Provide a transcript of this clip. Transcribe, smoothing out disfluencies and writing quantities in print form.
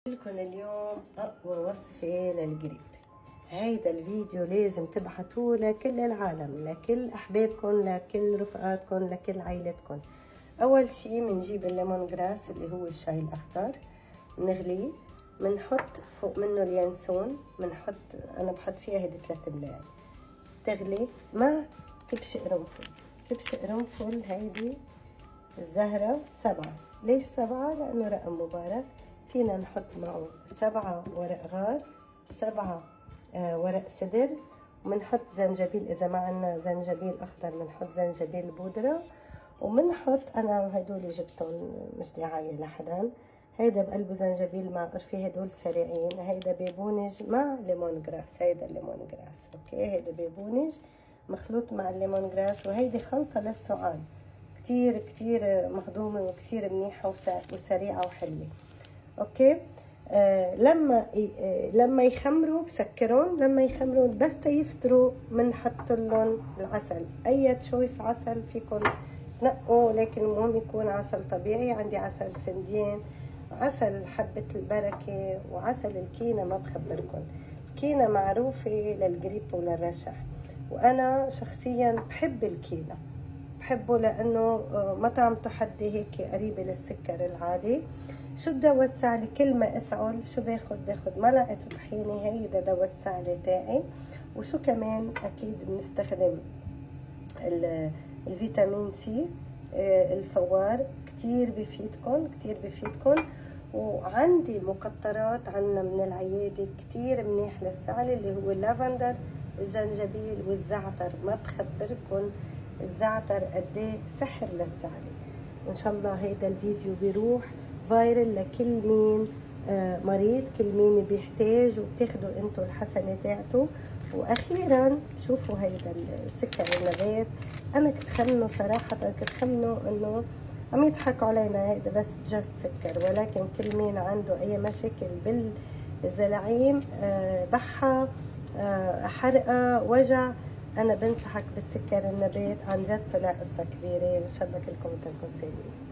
لكم اليوم اقوى وصفة للقريب. هيدا الفيديو لازم تبعتوه لكل العالم، لكل احبابكم، لكل رفقاتكم، لكل عائلتكم. اول شي بنجيب الليمون جراس اللي هو الشاي الاخضر، بنغليه، بنحط فوق منه اليانسون، انا بحط فيها هيدي 3 ملاعق، تغلي مع كبش قرنفل. كبش قرنفل هيدي الزهرة 7. ليش 7؟ لأنه رقم مبارك. فينا نحط معه 7 ورق غار، 7 ورق سدر، ومنحط زنجبيل. إذا ما عنا زنجبيل أخضر منحط زنجبيل بودرة، ومنحط أنا هدول جبتهم مش دعاية لحدا. هيدا بقلبه زنجبيل مع قرفة، هدول سريعين. هيدا بيبونج مع ليمون جراس. هيدا الليمون جراس، اوكي. هيدا بيبونج مخلوط مع الليمون جراس، وهيدي خلطة للسعال كتير كتير مخدومة وكتير منيحة وسريعة وحلوة، اوكي. لما يخمروا بسكرون، لما يخمروا بس تيفتروا بنحط لهم العسل. اي تشويس عسل فيكم تنقوا، لكن المهم يكون عسل طبيعي. عندي عسل سندين، عسل حبة البركة، وعسل الكينة. ما بخبركم، الكينة معروفة للقريب وللرشح، وانا شخصيا بحب الكينة، بحبه لانه مطعم تحدي هيك قريبة للسكر العادي. شو بدي اوسع لي؟ كل ما اسعل شو باخد ملعقة طحينة. هيدا ده وسع لي تاعي. وشو كمان اكيد بنستخدم الفيتامين سي، الفوار كتير بفيدكم، كتير بفيدكم. وعندي مقطرات عنا من العيادة كتير منيح للسعلة، اللي هو اللافندر، الزنجبيل والزعتر. ما بخبركم الزعتر قديه سحر للسعلة. وان شاء الله هيدا الفيديو بيروح فايرل لكل مين مريض، كل مين بيحتاج، وبتاخدوا انتو الحسنة تاعته. واخيرا شوفوا هيدا السكر النبات. انا كنت خمنه صراحة، كنت خمنه انه عم يضحكوا علينا، هيدا بس جاست سكر، ولكن كل مين عنده اي مشاكل بالزلاعيم، بحة، حرقة، وجع، انا بنصحك بالسكر النبات. عن جد طلع قصة كبيرة، وان شاء الله كلكم تكونوا سالمين.